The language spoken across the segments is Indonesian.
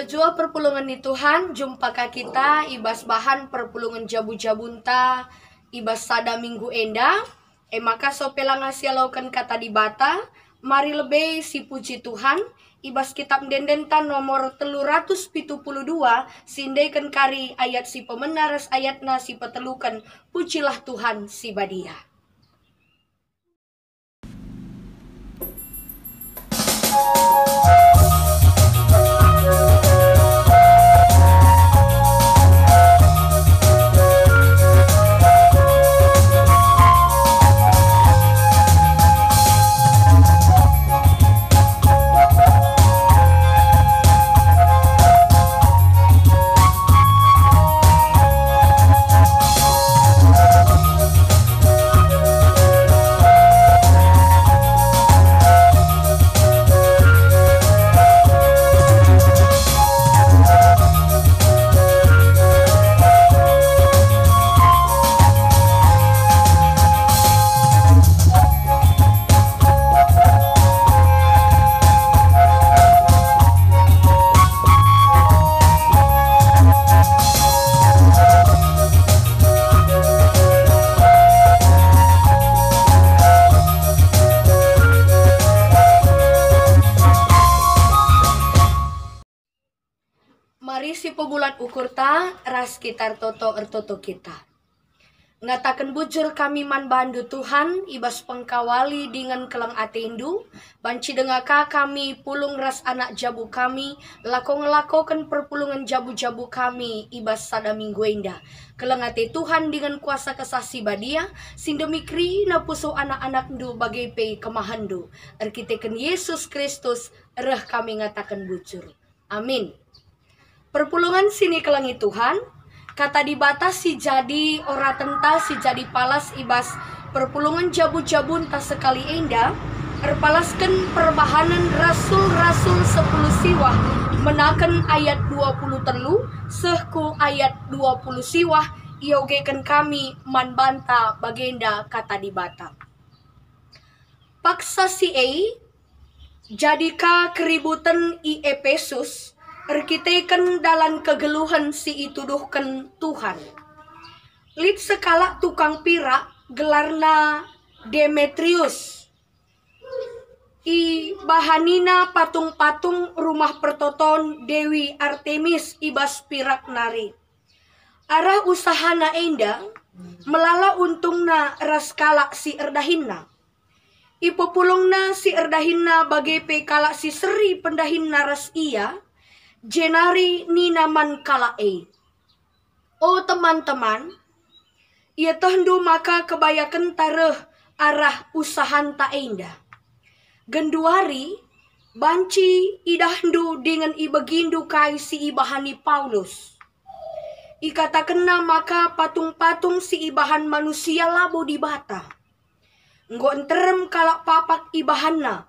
Jua perpulungan ni Tuhan, jumpa kita ibas bahan perpulungan jabu-jabunta, ibas sada minggu enda. Maka sopelang asia laukan kata di bata, mari lebih si puji Tuhan, ibas kitab dendentan nomor 372, sindaikan kari ayat si pemenaras ayatna si petelukan, pujilah Tuhan si badia. Mari si pebulan ukur ta, ras kitar toto ertoto kita. Ngatakan bujur kami man bandu Tuhan, ibas pengkawali dengan kelang atendu, banci dengaka kami pulung ras anak jabu kami, ngelakokan perpulungan jabu-jabu kami, ibas sada minggu endah. Kelang ate Tuhan dengan kuasa kesasi badia, sindemikri na puso anak-anak ndu bagai pe kemahandu. Arkiteken Yesus Kristus, reh kami ngatakan bujur. Amin. Perpulungan sini kelangi Tuhan, kata dibatas si jadi ora tenta si jadi palas ibas perpulungan jabu-jabun tak sekali enda, erpalaskan perbahanan rasul-rasul 10 siwah, menakan ayat 20 telu, sehku ayat 20 siwah, iogekan kami manbanta bagenda kata dibata. Paksa si jadika keributan i Efesus, erkitekan dalam kegeluhan si ituduhkan Tuhan. Lid sekala tukang pira gelarna Demetrius. I bahanina patung-patung rumah pertoton Dewi Artemis ibas pirak nari. Arah usahana enda melala untungna raskala si erdahinna. Ipopulungna si erdahinna bagai pekala si seri pendahinna ras iya. Jenari ninaman kalae. Oh teman-teman, ia tehndu maka kebayakan tareh arah usahan ta enda. Genduari, banci idahdu dengan ibegindu kai si ibahani Paulus. Ikatakenna maka patung-patung si ibahan manusia labo di bata. Nggo enterem kalak papak ibahanna.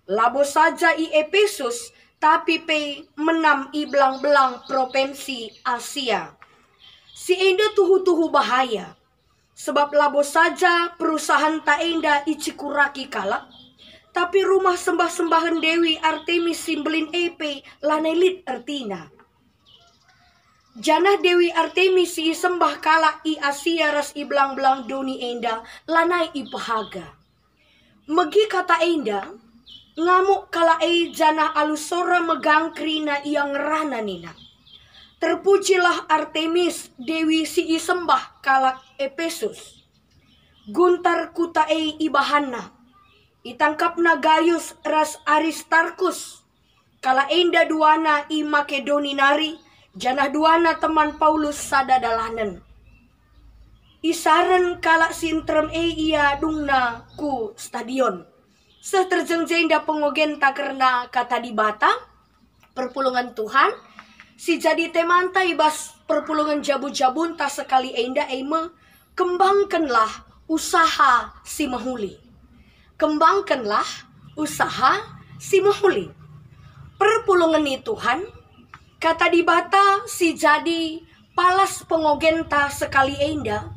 Labo saja i Efesus, tapi pe menam i belang-belang provinsi Asia. Si enda tuhu-tuhu bahaya. Sebab labo saja perusahaan ta enda icikuraki kalak. Tapi rumah sembah-sembahan Dewi Artemis simbelin epe lanelit ertina. Janah Dewi Artemis si sembah kalak i Asia ras i belang-belang doni enda lanai i pahaga. Megi kata enda, ngamuk kala janah alusora megangkri na iyang rana nina. Terpujilah Artemis Dewi si isembah kalak Efesus. Guntar kuta ibahanna. Itangkap na Gaius ras Aristarkus. Kala enda duana i Makedoni nari. Janah duana teman Paulus sada dalanan. Isaran kala sintrem iya dungna ku stadion. Seterjengjenda pengogen tak karena kata di bata perpulungan Tuhan si jadi temanta ibas perpulungan jabu-jabun tak sekali enda eme kembangkanlah usaha si mahuli. Kembangkanlah usaha si mahuli. Perpulungan ni Tuhan kata di bata si jadi palas pengogen tak sekali enda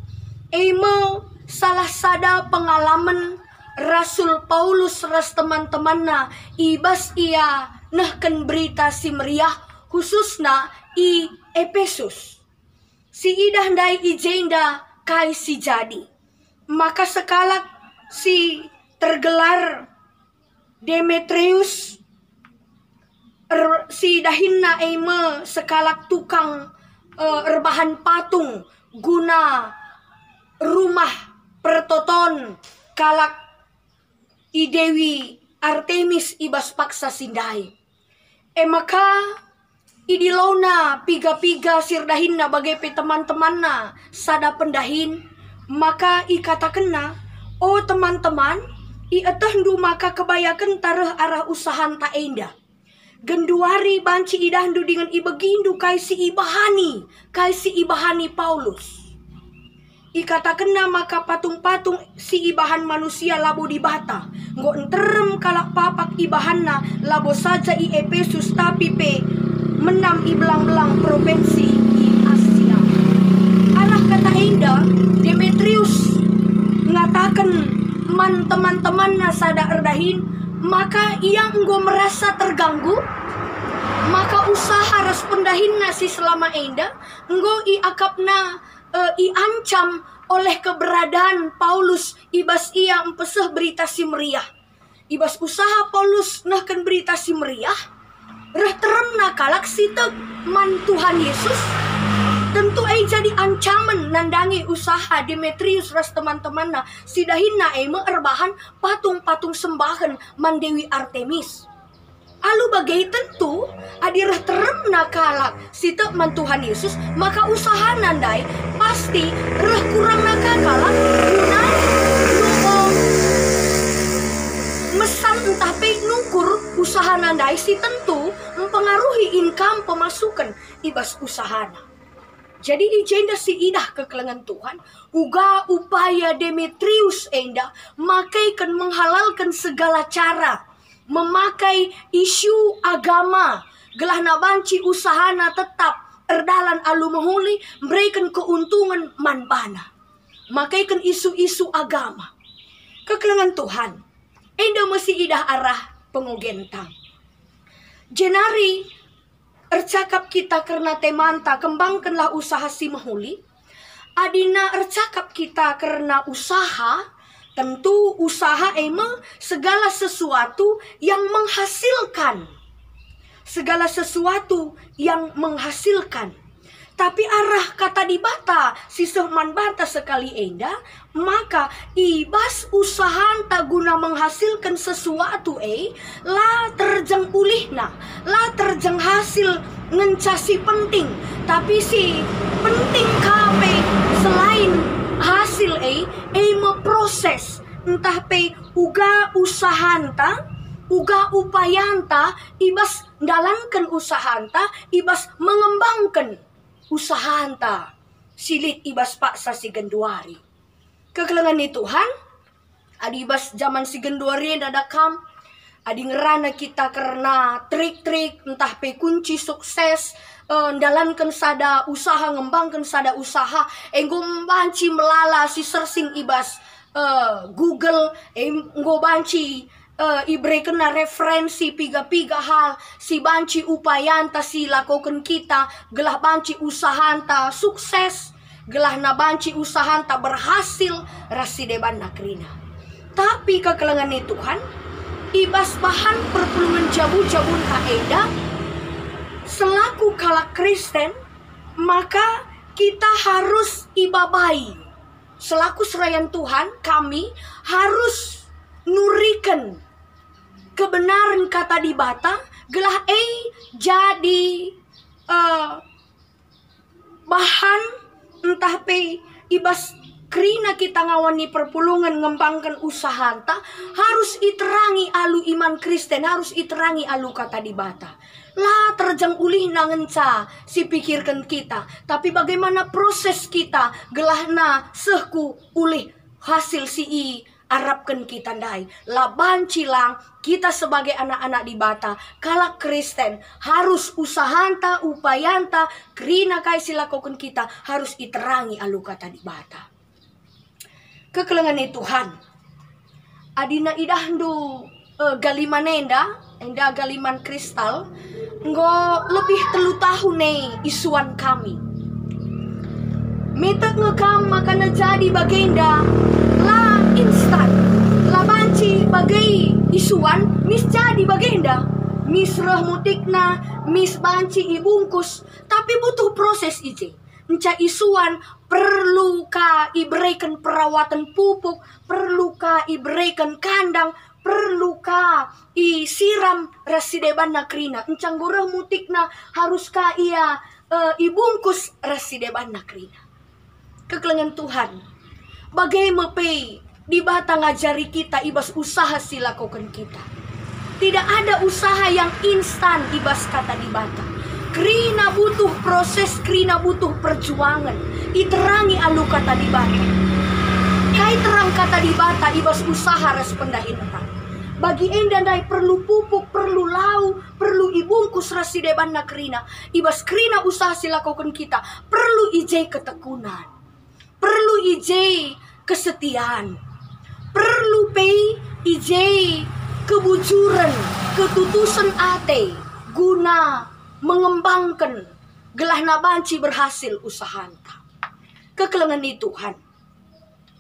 eme salah sada pengalaman Rasul Paulus ras teman-temanna ibas ia nahken berita si meriah khususna i Efesus. Si idah ndai ijenda kai si jadi. Maka sekalak si tergelar Demetrius si dahinna eme sekalak tukang rebahan patung guna rumah pertoton kalak i Dewi Artemis ibas paksa sindai. Maka idilona piga-piga sirdahinna bagai pe teman-temanna sada pendahin. Maka ikatakenna, oh teman-teman, ietehndu maka kebayakan tareh arah usahan ta enda. Genduari banci idahdu dengan ibegindu kaisi ibahani Paulus. Ikatakenna maka patung-patung si ibahan manusia labo di bata. Nggo enterem kalak papak ibahanna labo saja i Efesus tapi pe menam i belang-belang provinsi i Asia. Arah kata enda Demetrius ngatakan man teman-temanna sada erdahin, maka ia enggo merasa terganggu. Maka usaha ras pendahinna si selama enda enggo i akapna iancam oleh keberadaan Paulus ibas ia empeseh berita si meriah. Ibas usaha Paulus nahkan berita si meriah reh teremna kalak sitek man Tuhan Yesus. Tentu jadi ancaman nandangi usaha Demetrius ras teman-temanna si dahinna eme erbahan patung-patung sembahan man Dewi Artemis. Alu bagai tentu adirah teremna kalak sitek man Tuhan Yesus, maka usaha nandai pasti reh kurang naka kalak guna nuong mesan entah pe nukur usaha nandai si tentu mempengaruhi income pemasukan ibas usahana. Jadi ijenda si idah kekelengan Tuhan uga upaya Demetrius enda makaikan menghalalkan segala cara memakai isu agama gelah nabanci usahana tetap erdalan alu mahuli memberikan keuntungan manbana makaikan isu-isu agama kekelengan Tuhan enda mesti idah arah pengogentang jenari ercakap kita karena temanta kembangkanlah usaha si mahuli adina ercakap kita karena usaha. Tentu usaha eme segala sesuatu yang menghasilkan. Segala sesuatu yang menghasilkan. Tapi arah kata di bata, si sehman bata sekali enda, maka ibas usaha tak guna menghasilkan sesuatu la terjeng ulihna, la terjeng hasil ngencasi penting. Tapi si penting kape selain hasil proses entah pe uga usahanta uga upayanta ibas dalankan usahanta ibas mengembangkan usahanta silit ibas paksa si genduari kekelengan ni Tuhan adi ibas zaman si genduari dadakam adi ngerana kita karena trik-trik entah pe kunci sukses dalankan sada usaha ngembangkan sada usaha enggo banci melala si searching ibas Google enggo banci ibrekeun referensi piga-piga hal si banci upayanta si lakukan kita gelah banci usahanta sukses gelah na banci usahanta berhasil rasi deban nakrina tapi kekelengan ni Tuhan ibas bahan perpulungan jabu-jabun kaedah selaku kalak Kristen, maka kita harus ibabai. Selaku serayan Tuhan, kami harus nurikan kebenaran kata di bata, gelah jadi bahan entah pe ibas krina kita ngawani perpulungan ngembangkan usaha harus iterangi alu iman Kristen, harus iterangi alu kata di bata. Lah terjang ulih nangenca si pikirkan kita, tapi bagaimana proses kita gelahna sehku ulih hasil si arapkan kita dai. Lah bancilang kita sebagai anak-anak di bata kalak Kristen harus usahanta upayanta krina kai silakukan kita harus iterangi alu kata di bata. Kekelengan Tuhan adina idahdu galiman enda galiman kristal nggo lebih 3 tahun nih isuan kami. Metek ngekam makana jadi bagenda la instan la banci bagai isuan mis jadi bagenda mis reh mutikna mis banci ibungkus tapi butuh proses ije. Enca isuan perlu ka iberikan perawatan pupuk, perlu ka iberikan kandang, perlu ka isiram rasideban nakrina. Encang goreh mutikna harus ka ia ibungkus rasideban nakrina. Kekelengan Tuhan, bagai mepe di bata ngajari kita ibas usaha silakukan kita. Tidak ada usaha yang instan ibas kata di bata. Krina butuh proses, krina butuh perjuangan. Iterangi alu kata di bata. Kai terang kata di bata ibas usaha res pendahin orang. Bagi enda dai perlu pupuk, perlu lau, perlu ibungkus rasideban na krina. Ibas krina usaha silakukan kita. Perlu ije ketekunan. Perlu ije kesetiaan. Perlu pei ije kebujuran, ketutusan ate guna mengembangkan gelahna banci berhasil usahanta. Kekelengan di Tuhan.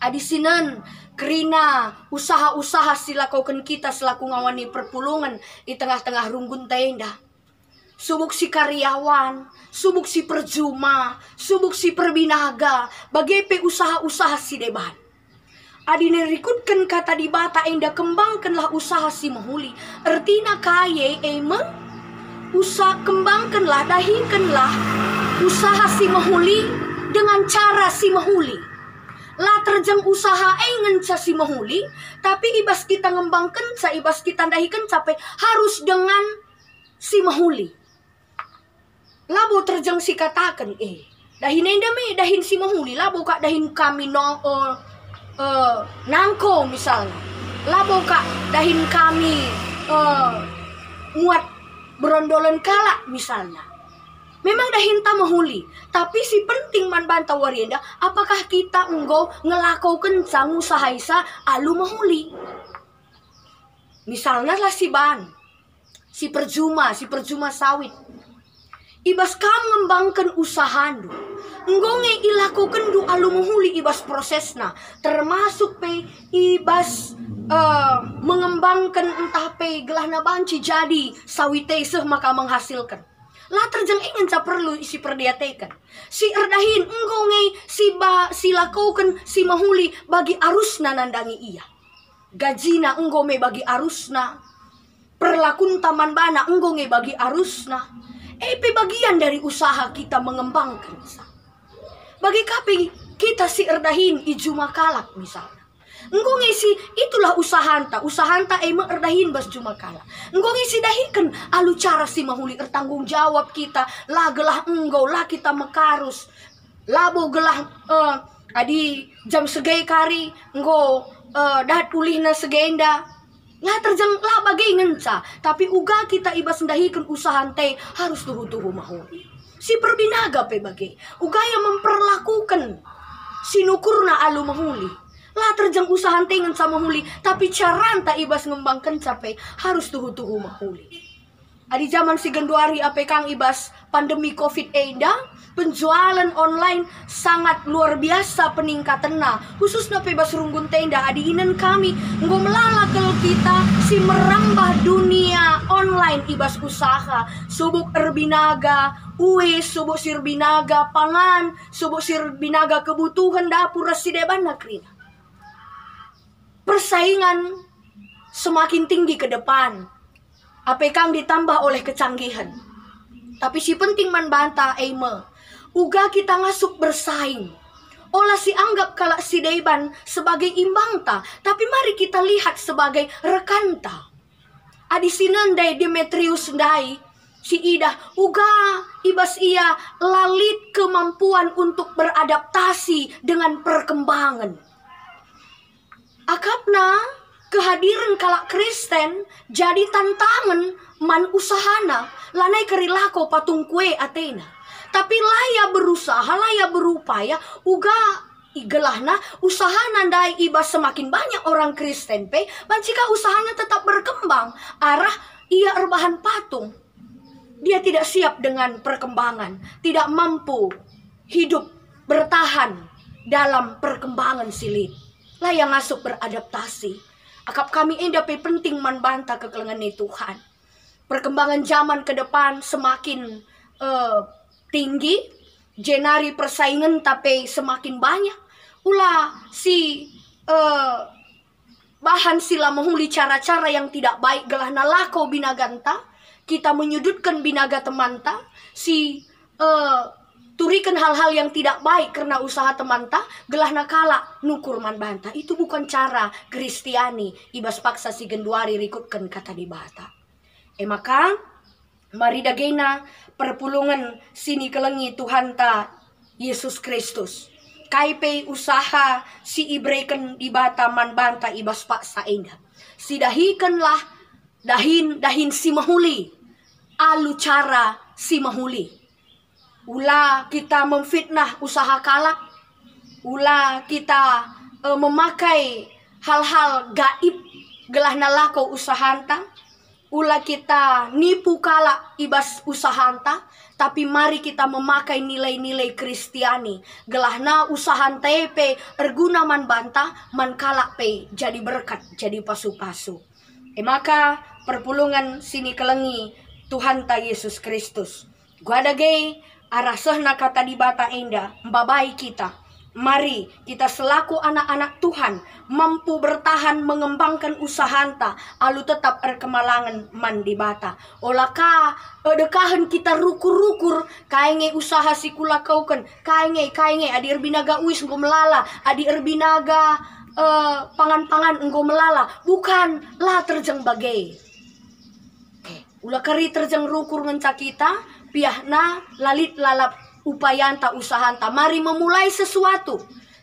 Adisinan kerina usaha-usaha silakukan kita selaku ngawani perpulungan di tengah-tengah runggun tenda. Subuk si karyawan, subuk si perjuma, subuk si perbinaga, bagepe usaha-usaha si deban. Adine rikutkan kata di bata enda kembangkanlah usaha si mahuli. Ertina kaye kembangkanlah, dahikanlah usaha si mahuli dengan cara si mahuli. Lah terjang usaha ngenca si mahuli, tapi ibas kita ngembangkan sa ibas kita dahikan capek harus dengan si mahuli. Labo terjang si katakan dahin dahin si mahuli, labo kak dahin kami nangko misalnya. Labo kak dahin kami muat berondolan kalak misalnya. Memang dah hinta mahuli, tapi si penting man bantau warienda, apakah kita enggo ngelakau kencang usaha isa alu mahuli. Misalnya lah si ban, si perjuma sawit. Ibas kam ngembangkan usahandu. Enggo nge ilakukan du alu mahuli ibas prosesna, termasuk pe ibas mengembangkan entah pe gelahna banci jadi sawite seh maka menghasilkan. Lah terjang ingin ca perlu isi perdiatekan. Si erdahin enggo nge si lakukan si mahuli bagi arusna nandangi iya. Gajina enggo me bagi arusna. Perlakun taman bana enggo nge bagi arusna. Pe bagian dari usaha kita mengembangkan. Bagi kape kita si erdahin ijuma kalak misalnya. Enggo ngisi itulah usahanta emang erdahin bas cuma kala. Enggo ngisi dahikan alu cara si mahuli ertanggung jawab kita lah gelah enggo lah kita mekarus labo gelah adi jam segai kari enggo dahat pulihna segenda lah terjang lah bagai ngenca tapi uga kita ibas dahikan usahante harus tuhu mahuli. Si perbinaga pe bagai uga yang memperlakukan sinukurna alu mahuli. Lah terjang usaha tengen sama huli, tapi caranta ibas ngembangkan capek harus tuhu mahuli. Adi zaman si genduari ape kang ibas pandemi covid eda, penjualan online sangat luar biasa peningkatanna. Khususnya bebas runggun tenda adi inen kami nggo melalakel kita si merambah dunia online ibas usaha. Subuk erbinaga, subuk sirbinaga pangan, subuk sirbinaga kebutuhan dapur rasideban nakrina. Persaingan semakin tinggi ke depan. Apekang ditambah oleh kecanggihan. Tapi si penting man banta uga kita ngasuk bersaing. Olah si anggap kalak si deban sebagai imbang ta, tapi mari kita lihat sebagai rekan ta. Adi sinandai Demetrius dai si Ida uga ibas ia lalit kemampuan untuk beradaptasi dengan perkembangan. Akapna kehadiran kalak Kristen jadi tantangan man usahana lanai kerilako patung kue Athena. Tapi laya berusaha, laya berupaya uga igelahna usaha nandai ibas semakin banyak orang Kristen pe, jika usahanya tetap berkembang arah ia rebahan patung. Dia tidak siap dengan perkembangan, tidak mampu hidup bertahan dalam perkembangan silit. Lah yang masuk beradaptasi. Akap kami enda pe penting membantah kekelengan Tuhan. Perkembangan zaman ke depan semakin tinggi, jenari persaingan tapi semakin banyak. Ulah si bahan sila menghuli cara-cara yang tidak baik gelah nalako binaganta. Kita menyudutkan binaga temanta, si turikan hal-hal yang tidak baik karena usaha temanta, gelah nakala nukur man banta. Itu bukan cara Kristiani. Ibas paksa si genduari rikutkan kata di bata. Maka mari dagena perpulungan sini kelengi Tuhan ta Yesus Kristus. Kaipe usaha si ibreken di bata man banta ibas paksa indah. Si dahikanlah dahin si mahuli, alu cara si mahuli. Ulah kita memfitnah usaha kalak, ulah kita memakai hal-hal gaib gelah nalako usahanta, ulah kita nipu kalak ibas usahanta. Tapi mari kita memakai nilai-nilai Kristiani. Gelahna usahan tepe erguna man banta man kalak pe jadi berkat jadi pasu-pasu. Maka perpulungan sini kelengi Tuhan ta Yesus Kristus. Gua dagay arah sehna kata di bata enda mbabai kita. Mari kita selaku anak-anak Tuhan mampu bertahan mengembangkan usahanta alu tetap erkemalangan man di bata. Olaka dekahan kita rukur-rukur kaenge usaha sikula kauken kaenge adi erbinaga uis nggo melala adi erbinaga pangan-pangan enggo melala bukan lah terjeng bagai. Ulah kari terjeng rukur ngenca kita piahna lalit lalap upayanta usahanta. Mari memulai sesuatu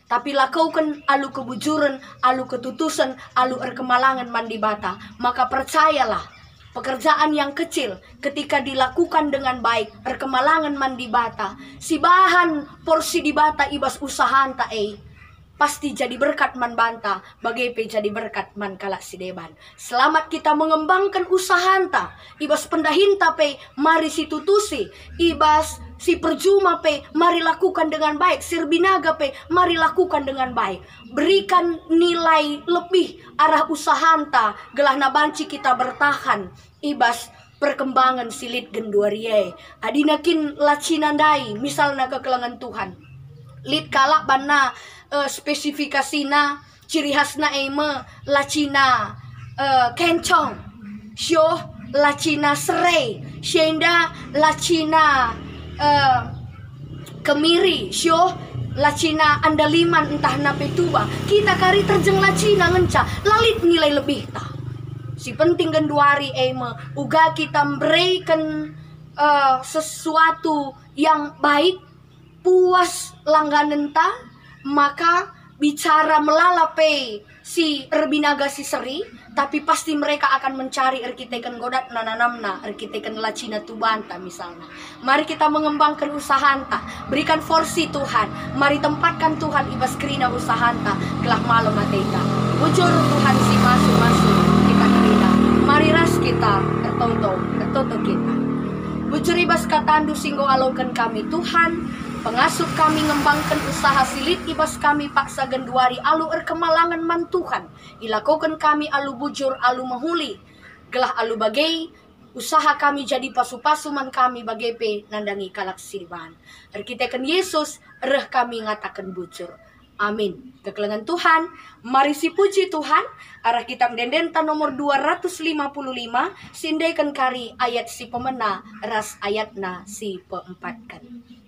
tapi lakaukan alu kebujuran, alu ketutusan, alu erkemalangan mandi bata. Maka percayalah pekerjaan yang kecil ketika dilakukan dengan baik erkemalangan mandi bata si bahan porsi di bata ibas usahanta pasti jadi berkat man banta, bagai pe jadi berkat man kalak si deban. Selamat kita mengembangkan usahanta, ibas pendahinta pe mari si tutusi, ibas si perjuma pe mari lakukan dengan baik, sirbinaga pe mari lakukan dengan baik. Berikan nilai lebih arah usahanta, gelah nabanci kita bertahan, ibas perkembangan silit genduarie. Adinakin lacinandai, misalnya kekelangan Tuhan. Lit kalak bana spesifikasina ciri khasna eme lacina kencong syo lacina serai syenda lacina kemiri syo lacina andaliman entah nape tuba kita kari terjeng lacina ngenca lalit nilai lebih ta si penting genduari eme uga kita memberikan sesuatu yang baik puas langganan ta. Maka bicara melalape si erbinaga si seri, tapi pasti mereka akan mencari erkitekan godat nananamna, erkitekan lacina tubanta misalnya. Mari kita mengembangkan usahanta, berikan porsi Tuhan, mari tempatkan Tuhan ibas kerina usahanta, gelah malam mateka. Bujur Tuhan si masuk kita kerina, mari ras kita ertoto kita. Bujur ibas katandu singgo alaukan kami Tuhan. Pengasuh kami ngembangkan usaha silit ibas kami paksa genduari alu erkemalangan man Tuhan. Ilakukan kami alu bujur alu mahuli. Gelah alu bagai usaha kami jadi pasu-pasu man kami bagai pe nandangi kalak sirban. Erkitekan Yesus ereh kami ngatakan bujur. Amin. Kekelengan Tuhan, mari si puji Tuhan. Arah kitab Dendenta nomor 255, sindaikan kari ayat si pemena ras ayatna si peempatkan.